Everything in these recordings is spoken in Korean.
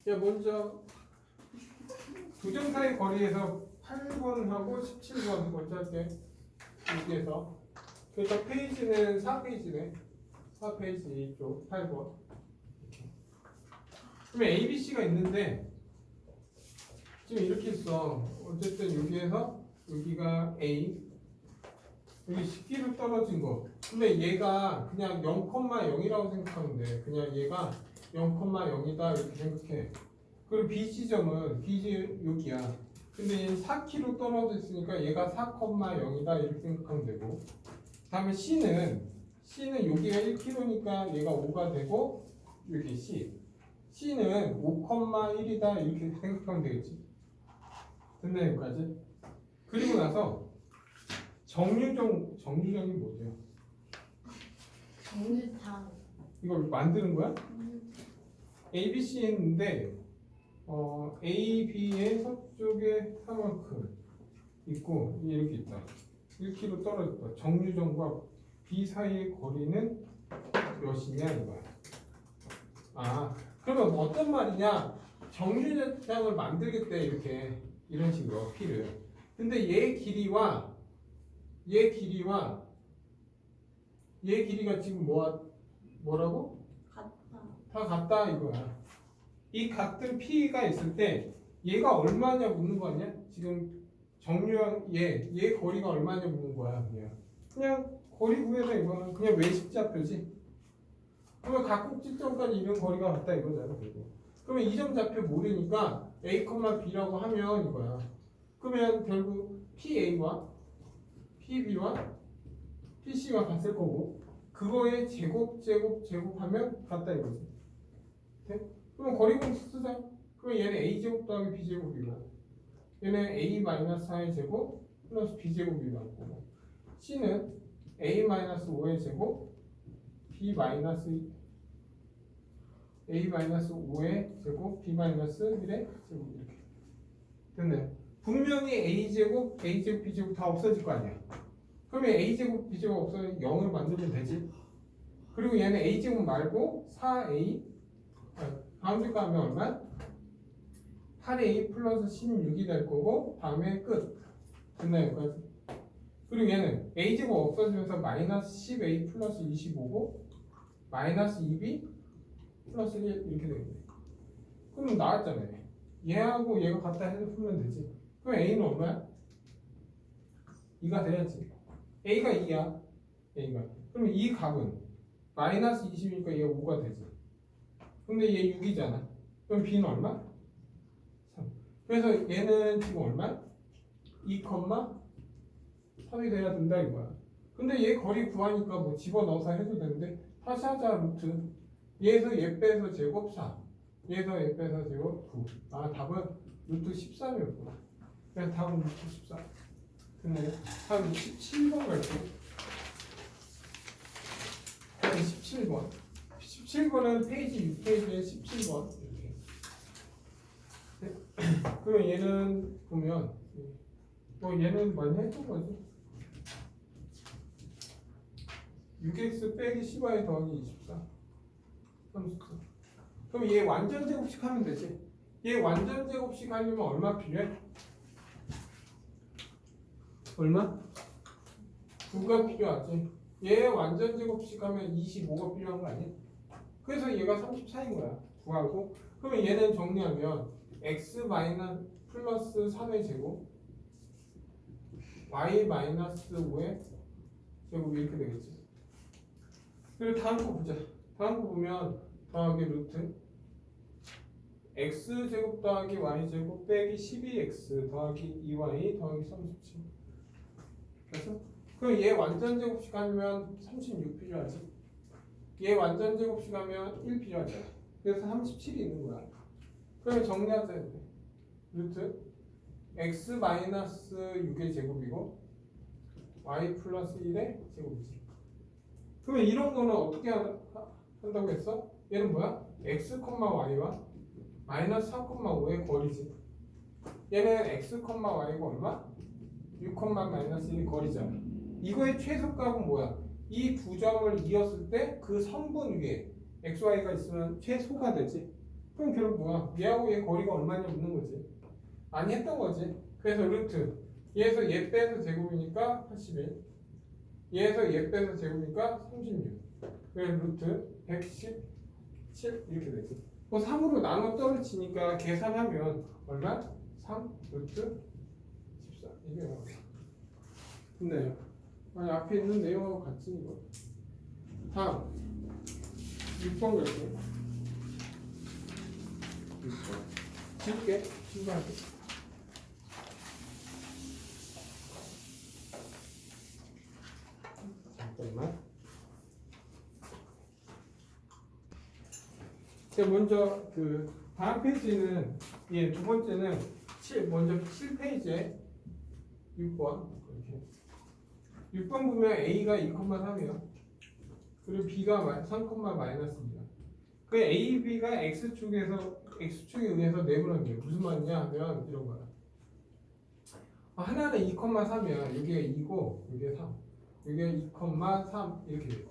야, 먼저 두 점 사이 거리에서 8번하고 17번 먼저 할게. 여기에서. 그러니까 페이지는 4페이지네. 4페이지 이쪽 8번. 그러면 ABC가 있는데 지금 이렇게 있어. 어쨌든 여기에서 여기가 A, 여기 10기로 떨어진 거. 근데 얘가 그냥 0,0이라고 생각하면 돼. 그냥 얘가 0,0이다 이렇게 생각해. 그리고 B 지점은 B 여기야. 근데 얘는 4km 떨어져 있으니까 얘가 4,0이다 이렇게 생각하면 되고. 다음에 C는 여기가 1km니까 얘가 5가 되고 여기 C는 5,1이다 이렇게 생각하면 되겠지. 됐나 여기까지? 그리고 나서 정류정이 뭐죠? 정류장. 이걸 만드는 거야? ABC인데 A, B의 서쪽에 사만큼 있고 이렇게 있다. 1km 떨어졌다. 정류정과 B 사이의 거리는 몇이냐 이거야. 아, 그러면 어떤 말이냐? 정류장을 만들겠대 이렇게 이런 식으로 P를. 근데 얘 길이가 지금 뭐라고? 같다. 다 같다 이거야. 이 같은 P가 있을 때 얘가 얼마냐 묻는 거 아니야? 지금 정류한 얘 거리가 얼마냐 묻는 거야. 그냥 거리 구해서 이거는 그냥 외식좌표지. 그러면 각 꼭지점까지 이런 거리가 같다 이거잖아. 그러면 이 점 좌표 모르니까 A, B라고 하면 이거야. 그러면 결국 PA와 PB와 PC가 같을 거고 그거의 제곱하면 같다 이거지. 네? 그럼 거리 공식 쓰자. 그럼 얘는 A제곱 더하기 B제곱이고 얘는 A-4의 제곱 플러스 B제곱이 나올 거고 C는 A-5의 제곱 A-5의 제곱 B-1의 제곱 이렇게 됐네. 분명히 A제곱, B제곱 다 없어질 거 아니야. 그러면 A제곱, B제곱 없어지면 0을 만들면 되지. 그리고 얘는 A제곱 말고 4A 다음 줄 하면 얼마? 8A 플러스 16이 될 거고 다음에 끝. 됐나요? 여기까지? 그리고 얘는 A제곱 없어지면서 마이너스 10A 플러스 25고 마이너스 2B 플러스 1 이렇게 되겠네. 그럼 나왔잖아요. 얘하고 얘가 같다 해서 풀면 되지. 그럼 A는 얼마야? 2가 돼야지. A가 2야. 그럼 이 값은 마이너스 20이니까 얘가 5가 되지. 근데 얘 6이잖아. 그럼 B는 얼마? 3. 그래서 얘는 지금 얼마? 2,3이 돼야 된다 이거야. 근데 얘 거리 구하니까 뭐 집어넣어서 해도 되는데 다시 하자 루트. 얘에서 얘 빼서 제곱 4. 얘에서 얘 빼서 제곱 9. 아 답은 루트 13이었구나. 그래서 답은 루트 14. 됐네. 다음 17번 갈게요. 17번. 17번은 페이지 6페이지에 17번. 이렇게. 네. 그럼 얘는 보면 얘는 많이 했던 거지. 6x 빼기 10y 더하기 24. 34. 그럼 얘 완전 제곱식 하면 되지. 얘 완전 제곱식 하려면 얼마 필요해? 얼마? 9가 필요하지. 얘 완전 제곱식 하면 25가 필요한 거 아니야? 그래서 얘가 34인 거야. 9하고. 그러면 얘는 정리하면 x 마이너스 플러스 3의 제곱 y 마이너스 5의 제곱 이렇게 되겠지. 그리고 다음 거 보자. 다음 거 보면 더하기 루트 x 제곱 더하기 y 제곱 빼기 12x 더하기 2y 더하기 37. 그래서 그럼 얘 완전 제곱식 하면 36 필요하지. 얘 완전 제곱식 하면 1 필요하잖아. 그래서 37이 있는 거야. 그러면 정리하자. 루트 x 마이너스 6의 제곱이고 y 플러스 1의 제곱이지. 그러면 이런 거는 어떻게 한다고 했어? 얘는 뭐야? x, y와 마이너스 4,5의 거리지. 얘는 x, y가 얼마? 6, 마이너스 1의 거리잖아. 이거의 최소값은 뭐야? 이 두 점을 이었을 때 그 선분 위에 xy가 있으면 최소가 되지. 그럼 결국 뭐야? 얘하고 얘 거리가 얼마냐 묻는 거지. 많이 했던 거지. 그래서 루트 얘에서 얘 빼서 제곱이니까 81, 얘에서 얘 빼서 제곱이니까 36. 그래서 루트 117 이렇게 되지. 뭐 3으로 나눠 떨어지니까 계산하면 얼마? 3 루트 14 이게 나오죠. 근데 아니 앞에 있는 내용하고 같지 이거. 다음 6번 갈게요. 6번 쉽게 신고할게. 잠깐만. 먼저 그 다음 페이지는 두 번째는 먼저 7페이지에 6번 이렇게 6번 보면 A가 2,3이요. 그리고 B가 3,-2야. 그 A, B가 X축에 의해서 내분한 게 무슨 말이냐 하면 이런 거야. 하나는 2,3이야. 여기가 2고 여기가 3. 여기가 2,3 이렇게 돼 있어.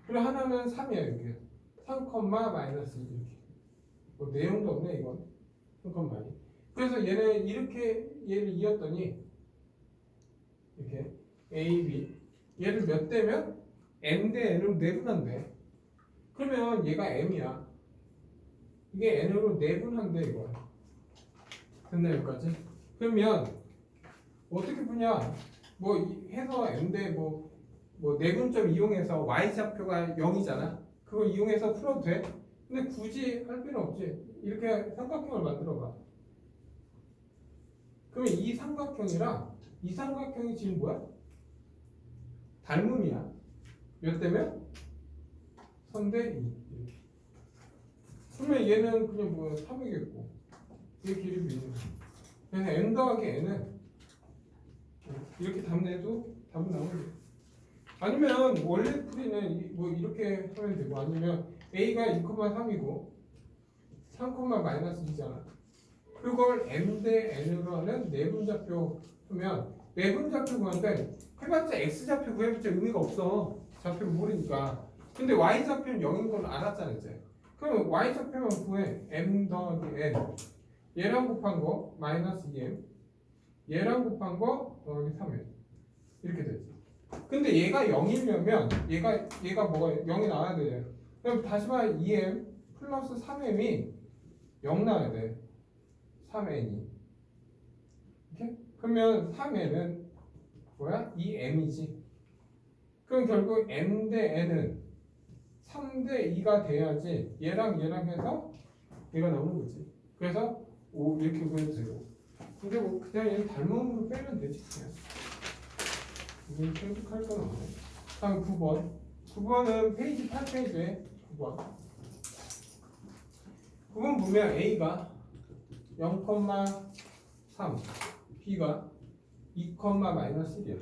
그리고 하나는 3이야. 여기 3,-2 이렇게. 뭐 내용도 없네 이건. 3,2. 그래서 얘는 이렇게 얘를 이었더니 이렇게 A, B 얘를 몇 대면 n 대 n으로 내분한대. 그러면 얘가 m이야. 이게 n으로 내분한대 이거. 됐나 여기까지? 그러면 어떻게 푸냐? 뭐 해서 m 대 뭐 내분점 이용해서 y 좌표가 0이잖아. 그걸 이용해서 풀어도 돼. 근데 굳이 할 필요 없지. 이렇게 삼각형을 만들어 봐. 그러면 이 삼각형이랑 이 삼각형이 지금 뭐야? 닮음이야. 몇 대면? 3대 2 이렇게. 그러면 얘는 그냥 뭐 3이겠고 얘 길이 B는 그래서 n 더하기 n은 이렇게 답 내도 답은 나오겠네. 아니면 원래 풀이는 뭐 이렇게 하면 되고 아니면 A가 2,3이고 3,-2잖아. 그걸 m 대 n으로 하는 내분좌표 하면 내분좌표 구하는데 해봤자 x좌표 구해봤자 의미가 없어. 좌표를 모르니까. 근데 y좌표는 0인 건 알았잖아 이제. 그럼 y좌표만 구해. m 더하기 n 얘랑 곱한 거 마이너스 2m 얘랑 곱한 거 더하기 3m 이렇게 되지. 근데 얘가 0이려면 얘가 뭐가 0이 나와야 돼. 그럼 다시 말해 2m 플러스 3m이 0 나와야 돼. 3n이 이렇게? 그러면 3n은 뭐야? 2m이지. 그럼 결국 m 대 n은 3대 2가 돼야지 얘랑 해서 얘가 나오는 거지. 그래서 5 이렇게 구해도 되고. 근데 뭐 그냥 얘는 닮음으로 빼면 되지 그냥. 이건 생각할 건 없네. 다음 9번. 9번은 페이지 8페이지에 9번. 9번 보면 A가 0,3 B가 2,-1이야.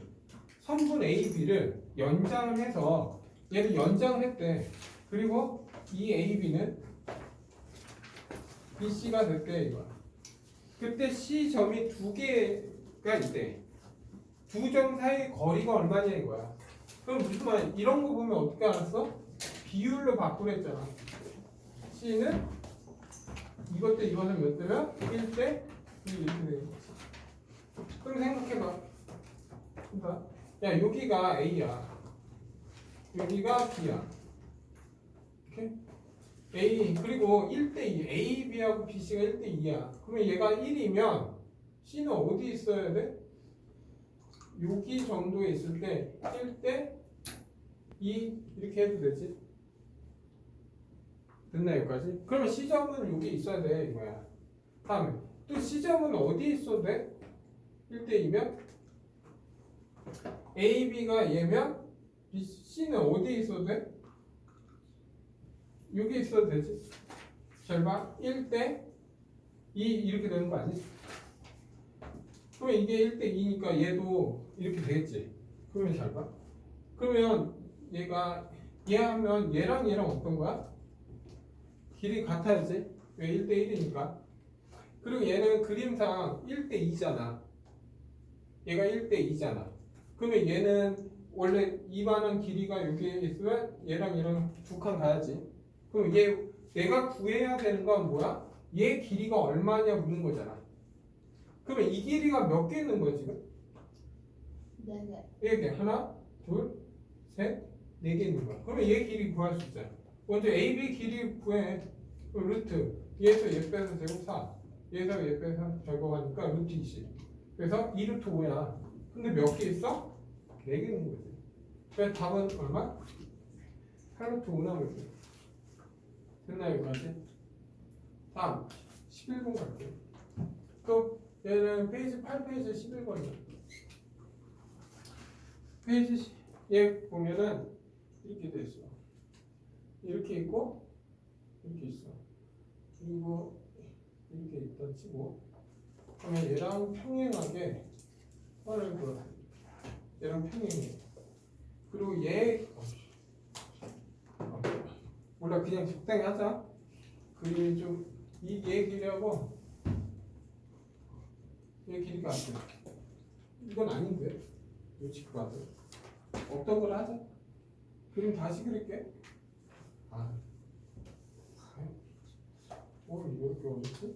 선분 A, B를 연장을 해서 얘를 연장을 했대. 그리고 이 A, B는 B, C가 됐대 이거야. 그때 C 점이 두 개가 있대. 두 점 사이의 거리가 얼마냐 이거야. 그럼 무슨 말이야? 이런 거 보면 어떻게 알았어? 비율로 바꾸랬잖아. C는 이것 대 이것은 몇 대면? 1대 2 이렇게 되는 거지. 그럼 생각해봐. 그러니까 야 여기가 A야. 여기가 B야. 이렇게? A 그리고 1대 2 A, B하고 B, C가 1대 2야. 그러면 얘가 1이면 C는 어디 있어야 돼? 여기 정도에 있을 때 1대 2 이렇게 해도 되지. 됐나 여기까지? 그러면 C점은 여기 있어야 돼 이거야. 다음에 또 C점은 어디 있어도 돼? 1대 2면 A, B가 얘면 B, C는 어디에 있어도 돼? 여기 있어도 되지. 잘 봐. 1대 2 이렇게 되는 거 아니지? 그러면 이게 1대 2니까 얘도 이렇게 되겠지. 그러면 잘 봐. 그러면 얘가 얘 하면 얘랑 어떤 거야? 길이 같아야지. 왜 1대 1이니까. 그리고 얘는 그림상 1대 2잖아. 얘가 1대 2잖아. 그러면 얘는 원래 이만한 길이가 여기에 있으면 얘랑 두 칸 가야지. 그럼 얘 내가 구해야 되는 건 뭐야? 얘 길이가 얼마냐 묻는 거잖아. 그러면 이 길이가 몇 개 있는 거야 지금? 4개. 4개. 하나, 둘, 셋, 4개 있는 거야. 그러면 얘 길이 구할 수 있잖아. 먼저 AB 길이 구해. 루트. 얘에서 얘 빼서 제곱 4. 얘에서 얘 빼서 제곱하니까 루트 20. 그래서 2루트 5야. 근데 몇 개 있어? 4개 있는 거지. 그래서 답은 얼마? 8루트 5 나오겠지. 됐나요 여기까지? 다음 11번 갈게요. 또 얘는 페이지 8페이지 11번이야. 페이지 얘 보면은 이렇게 돼 있어. 이렇게 있고 이렇게 있어. 그리고 이렇게 있다 치고 그러면 얘랑 평행하게 선을 그어. 얘랑 평행해. 그리고 얘 몰라 그냥 적당히 하자. 그림이 좀 이 얘 길이하고 얘 길이가 안 돼. 이건 아닌데 요치 봐도 없던 걸 하자. 그림 다시 그릴게. 아, 이렇게 어렵지?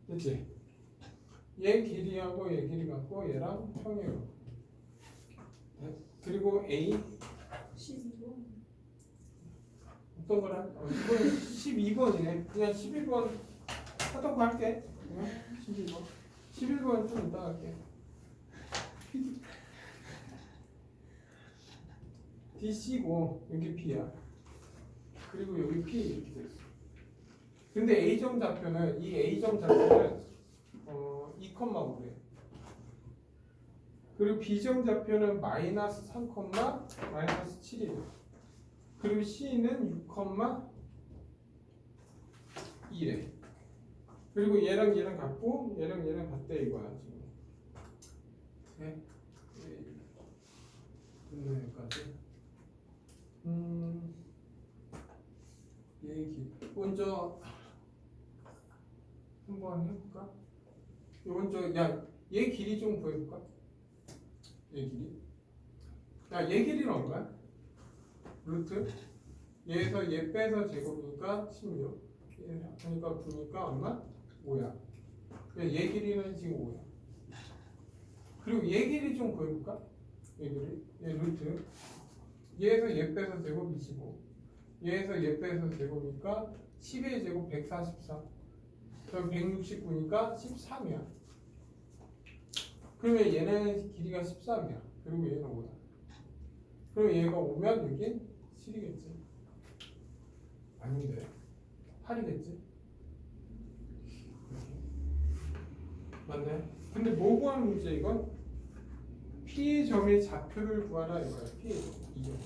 그치? 얘 길이하고 얘 길이 같고 얘랑 평행으로. 그리고 A 12번. 어떤 거라? 이건 12번이네. 그냥 11번 하던 거 할게. 12번. 11번 좀 이따 할게. D C고 여기 B야. 그리고 여기 P 이렇게 돼 있어. 근데 A점 좌표는 이 A점 좌표는 2,5래. 그리고 B점 좌표는 마이너스 3, 마이너스 7이래. 그리고 C는 6,2래. 그리고 얘랑 얘랑 같고 얘랑 얘랑 같대 이거야 지금. 네. 여기까지. 얘기 먼저 한번 해볼까? 먼저 얘 길이 좀 보여볼까? 얘 길이. 얘 길이는 얼마야? 루트 얘에서 얘 빼서 제곱이니까 16. 그러니까 9니까 얼마? 5야. 얘 길이는 지금 5야. 그리고 얘 길이 좀 보여볼까? 얘 길이. 얘 루트 얘에서 얘 빼서 제곱 25. 얘에서 얘 빼서 제곱이니까 10의 제곱 144. 그럼 169니까 13이야. 그러면 얘는 길이가 13이야. 그리고 얘는 5야. 그럼 얘가 오면 여기 7이겠지. 아닌데 8이겠지. 맞네. 근데 뭐 구하는 문제 이건? P의 점의 좌표를 구하라 이거야. P의 점. 2점.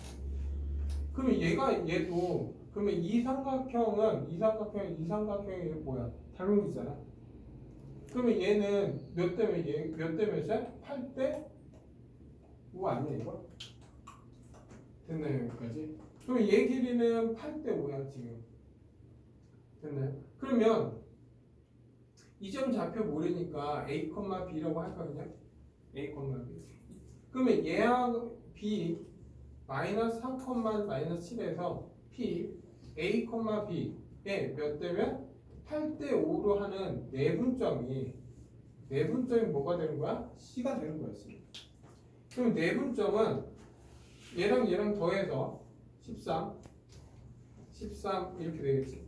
그러면 얘도 그러면 이 삼각형이 뭐야? 닮은이잖아. 그러면 얘는 몇 대 몇이야? 8대 5 아니야 이거? 됐나요 여기까지? 그럼 얘 길이는 8대 5야 지금. 됐나요? 그러면 이 점 좌표 모르니까 A, B라고 할까 그냥? A, B. 그러면 얘하고 B 마이너스 3, 마이너스 7에서 P, A, B에 몇 대면 8대 5로 하는 내분점이 뭐가 되는 거야? C가 되는 거야 C. 그럼 내분점은 얘랑 더해서 13 이렇게 되겠지.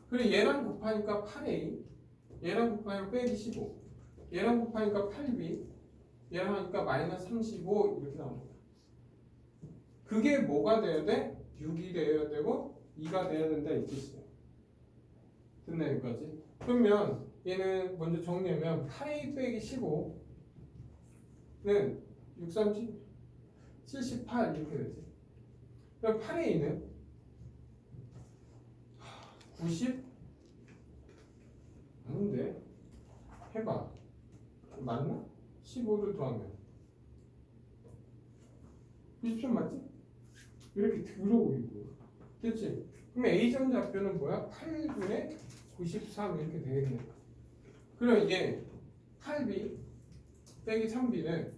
그리고 얘랑 곱하니까 8A, 얘랑 곱하니까 빼기 15, 얘랑 곱하니까 8B, 얘랑 하니까 마이너스 35 이렇게 나옵니다. 그게 뭐가 돼야 돼? 6이 돼야 되고 2가 돼야 된다 이 뜻이야. 됐나 여기까지? 그러면 얘는 먼저 정리하면 8A 빼기 15는 6, 3, 78 이렇게 되지. 그럼 8A는 90? 아닌데? 해봐. 맞나? 15를 더하면 90점 맞지? 이렇게 들어오고 있고. 됐지? 그럼 A점 좌표는 뭐야? 8분의 93 이렇게 되겠네. 그럼 이게 8b 빼기 3b는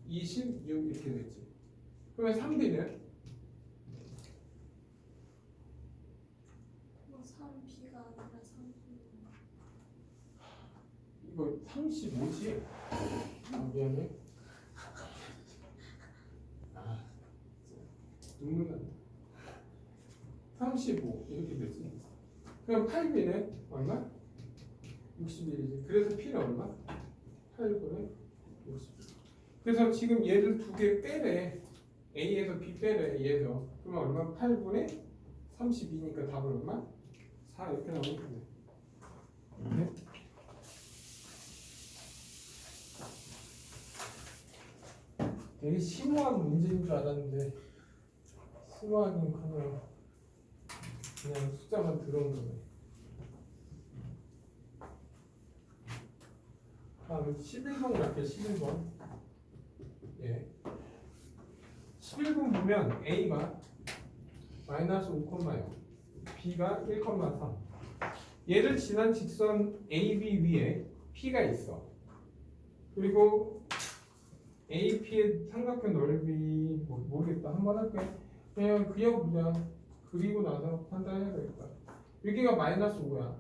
26 이렇게 되지. 그러면 3b는 뭐 3B가 아니라 3B. 이거 35지? 아, 미안해. 아, 눈물 난다. 35 이렇게 되지. 그럼 8b는 얼마? 61이지. 그래서 p는 얼마? 8분의 60. 그래서 지금 얘를 두 개 빼래. A에서 B 빼래. 얘에서. 그러면 얼마? 8분의 32니까 답은 얼마? 4 이렇게 나오면 돼. 네? 되게 심오한 문제인 줄 알았는데 심오하긴 커녕 그냥 숫자만 들어온 거네. 다음 11번 갈게요. 11번. 예. 11번 보면 A가 마이너스 5,0, B가 1,3. 얘를 지난 직선 AB 위에 P가 있어. 그리고 AP의 삼각형 넓이 모르겠다. 한번 할게. 그냥 그려보자. 그리고 나서 판단해야 되겠다. 여기가 마이너스 5야.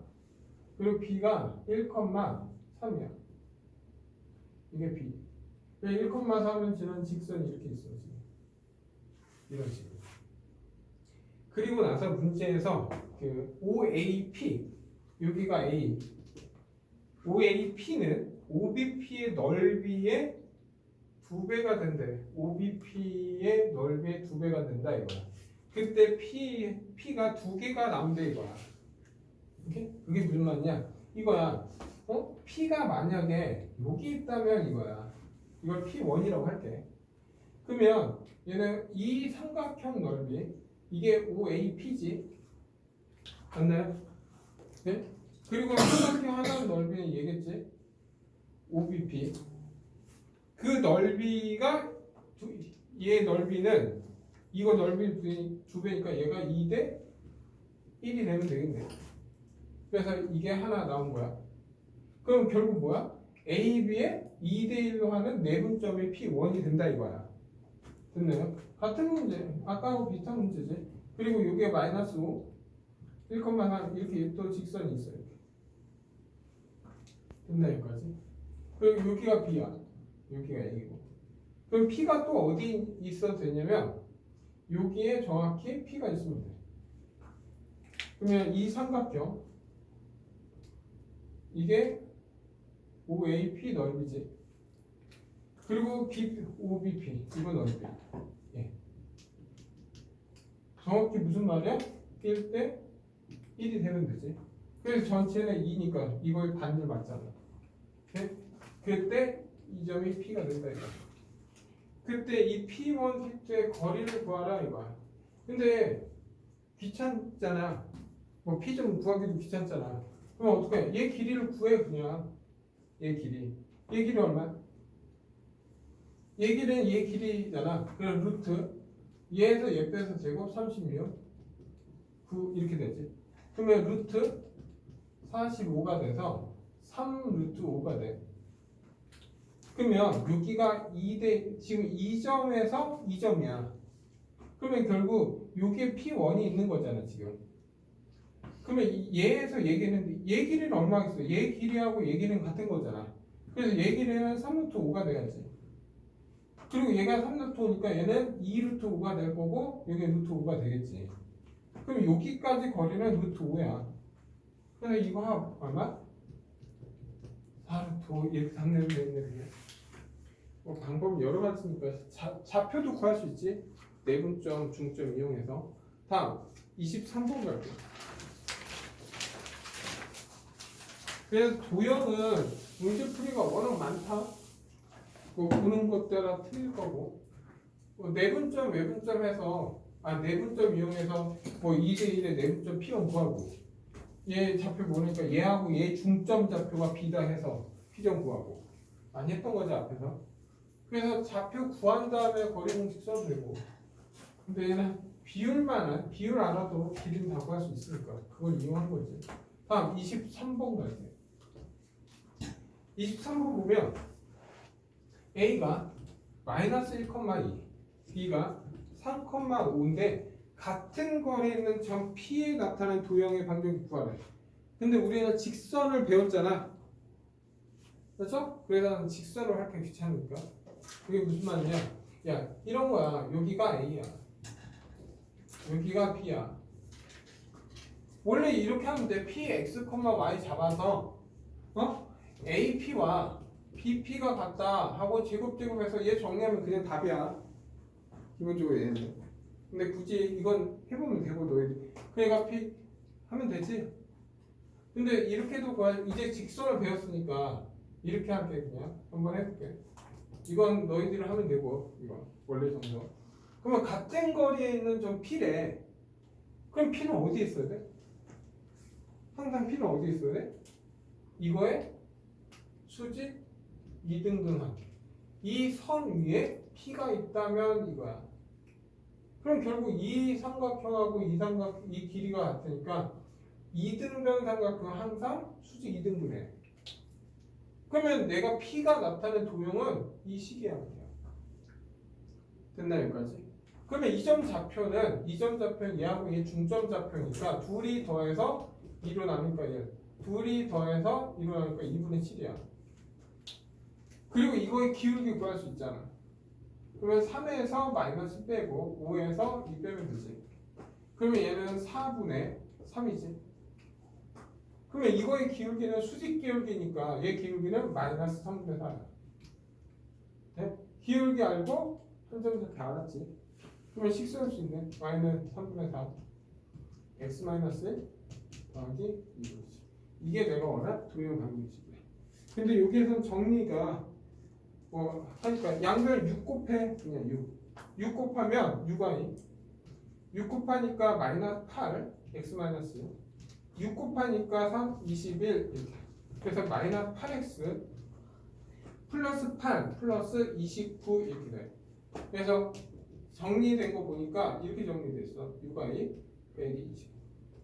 그리고 B가 1,3이야. 이게 B. 1,3은 지난 직선이 이렇게 있어 지금. 이런 식으로. 그리고 나서 문제에서 그 OAP 여기가 A. OAP는 OBP의 넓이의 2배가 된대. OBP의 넓이의 2배가 된다 이거야. 그때 P가 2개가 남대 이거야. 오케이? 그게 무슨 말이냐? 이거야. P가 만약에 여기 있다면 이거야. 이걸 P1이라고 할게. 그러면 얘는 이 삼각형 넓이 이게 OAP지. 맞나요? 네? 그리고 삼각형 하나의 넓이는 얘겠지? OBP. 그 넓이가 얘 넓이는 이거 넓이 2배니까 얘가 2대 1이 되면 되겠네. 그래서 이게 하나 나온 거야. 그럼 결국 뭐야? AB에 2대1로 하는 내분점의 P1이 된다 이거야. 됐나요? 같은 문제, 아까하고 비슷한 문제지. 그리고 이게 마이너스 5, 1,3 이렇게 또 직선이 있어요. 됐나 여기까지? 그리고 여기가 B야. 여기가 A고. 그럼 P가 또 어디 있어도 되냐면 여기에 정확히 P가 있으면 돼. 그러면 이 삼각형 이게 OAP 넓이지. 그리고 OBP 이거 넓이. 예. 정확히 무슨 말이야? 1대 1이 되면 되지. 그래서 전체는 2니까 이거의 반을 맞잖아. 네? 그때 이 점이 P가 된다 이거. 그때 이 P1 P2의 거리를 구하라 이거야. 근데 귀찮잖아. 뭐 P 좀 구하기도 귀찮잖아. 그럼 어떡해? 얘 길이를 구해 그냥. 얘 길이 얼마야? 얘 길이는 얘 길이잖아. 그럼 루트 얘에서 얘 빼서 제곱 36 9 이렇게 되지. 그러면 루트 45가 돼서 3 루트 5가 돼. 그러면 여기가 2대 지금 2점에서 2점이야. 그러면 결국 여기에 P1이 있는 거잖아 지금. 그러면 얘에서 얘 길이는 얼마겠어? 얘 길이하고 얘 길이는 같은 거잖아. 그래서 얘 길이는 3루트 5가 돼야지. 그리고 얘가 3루트 5니까 얘는 2루트 5가 될 거고 여기 루트 5가 되겠지. 그럼 여기까지 거리는 루트 5야. 그래서 이거 합 얼마? 4루트 5 이렇게 답내면 되겠네. 뭐 방법이 여러 가지니까 좌표도 구할 수 있지. 내분점, 중점 이용해서. 다음 23번 갈게요. 그래서 도형은 문제풀이가 워낙 많다. 뭐 보는 것 따라 틀릴 거고. 뭐 내분점, 외분점 해서 내분점 이용해서 뭐 2대1의 내분점 P1 구하고 얘 좌표 모르니까 얘하고 얘 중점 좌표가 B다 해서 P 점 구하고 많이 했던 거지 앞에서. 그래서 좌표 구한 다음에 거리 공식 써도 되고. 근데 얘는 비율 알아도 길이는 다 구할 수 있으니까 그걸 이용한 거지. 다음 23번 갈게요. 23번 보면 A가 마이너스 1,2, B가 3,5인데 같은 거리에 있는 점 P에 나타난 도형의 방정식 구하래. 근데 우리는 직선을 배웠잖아. 그렇죠? 그래서 직선을 할 게 귀찮으니까. 그게 무슨 말이냐? 야, 이런 거야. 여기가 A야. 여기가 B야. 원래 이렇게 하면 돼. Px, y 잡아서 AP와 BP가 같다 하고 제곱제곱해서 얘 정리하면 그냥 답이야. 기본적으로 얘는. 근데 굳이 이건 해보면 되고 너희들 그러니까 P 하면 되지. 근데 이렇게도 이제 직선을 배웠으니까 이렇게 할게. 그냥 한번 해볼게. 이건 너희들이 하면 되고 이건 원래 정도. 그러면 같은 거리에 있는 좀 P래. 그럼 P는 어디에 있어야 돼? 항상 P는 어디에 있어야 돼? 이거에 수직 이등분한 이 선 위에 P가 있다면 이거야. 그럼 결국 이 삼각형하고 이 길이가 같으니까 이등변 삼각형은 항상 수직 이등분해. 그러면 내가 P가 나타낸 도형은 이 식이야. 됐나 여기까지? 그러면 이 점 좌표는 얘하고 얘 중점 좌표니까 둘이 더해서 2로 나누니까 1 둘이 더해서 2로 나누니까 2분의 7이야. 그리고 이거의 기울기 구할 수 있잖아. 그러면 3에서 마이너스 빼고 5에서 2 빼면 되지. 그러면 얘는 4분의 3이지. 그러면 이거의 기울기는 수직 기울기니까 얘 기울기는 마이너스 3분의 4야. 네? 기울기 알고 한 점 이렇게 알았지. 그러면 식 쓸 수 있네. y는 3분의 4 x 마이너스 1 더하기 2분의 10. 이게 내가 원한 도형 방정식이야. 근데 여기에선 정리가 뭐 하니까 양변 6 곱해 그냥 6 곱하면 6y 6 곱하니까 마이너스 8 x 마이너스 6 곱하니까 3 21 이렇게. 그래서 마이너스 8x 플러스 8 플러스 29 이렇게 돼. 그래서 정리된 거 보니까 이렇게 정리됐어. 6y 빼기 20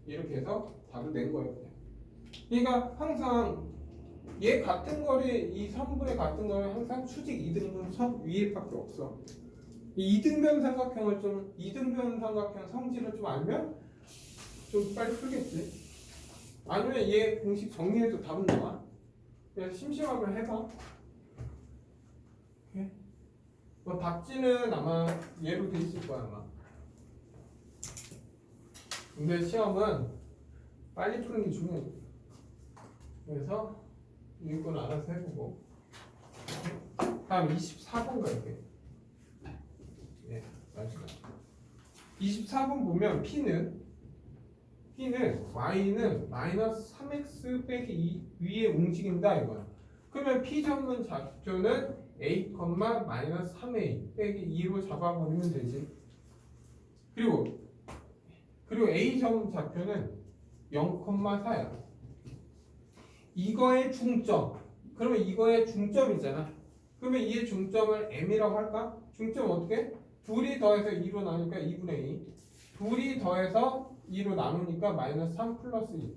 이렇게 해서 답을 낸 거예요. 그냥. 그러니까 항상 얘 같은 거리 이 선분의 같은 거리 항상 수직 이등분 선 위에밖에 없어. 이 이등변 삼각형을 좀 이등변 삼각형 성질을 좀 알면 좀 빨리 풀겠지. 아니면 얘 공식 정리해도 답은 나와. 그래서 심심하면 해봐. 뭐 답지는 아마 얘로 돼 있을 거야 아마. 근데 시험은 빨리 푸는 게 중요해. 그래서 이건 알아서 해보고. 다음 24번 갈게. 네, 마지막. 24번 보면 P는 Y는 마이너스 3x 빼기 2 위에 움직인다 이거야. 그러면 P 점은 좌표는 A, 마이너스 3A 빼기 2로 잡아버리면 되지. 그리고 A 점 좌표는 0,4야. 이거의 중점. 그러면 이거의 중점이잖아. 그러면 이의 중점을 M이라고 할까? 중점 어떻게? 둘이 더해서 2로 나누니까 2분의 2. 둘이 더해서 2로 나누니까 마이너스 3 플러스 2.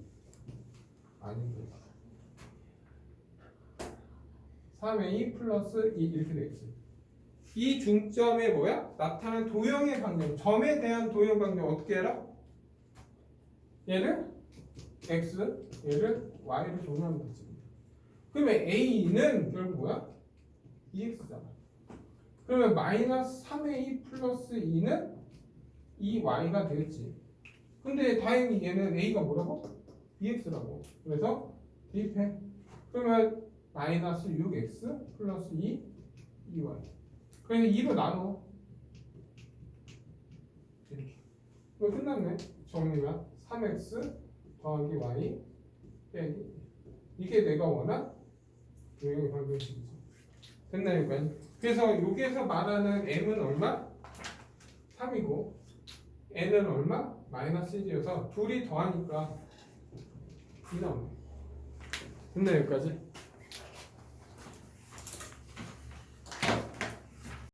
아닌데. 3a 플러스 2 이렇게 되겠지. 이 중점에 뭐야? 나타난 도형의 방정. 점에 대한 도형 방정 어떻게 해라? 얘를 x, 얘를 y로 정리하면 되지. 그러면 a는 결국 뭐야? 2x잖아. 그러면 마이너스 3a 플러스 2는 2y가 되겠지. 근데 다행히 얘는 a가 뭐라고? 2x라고. 그래서 대입해. 그러면 마이너스 6x 플러스 2y. 그래서 2로 나눠. 이렇게. 이거 끝났네. 정리가 3x 더하기 y 빼기. 이게 내가 원한 도형의 방정식이지. 됐나요? 그래서 여기에서 말하는 m은 얼마? 3이고 n은 얼마? 마이너스 1이어서 둘이 더하니까 2 나오네. 됐나요? 여기까지?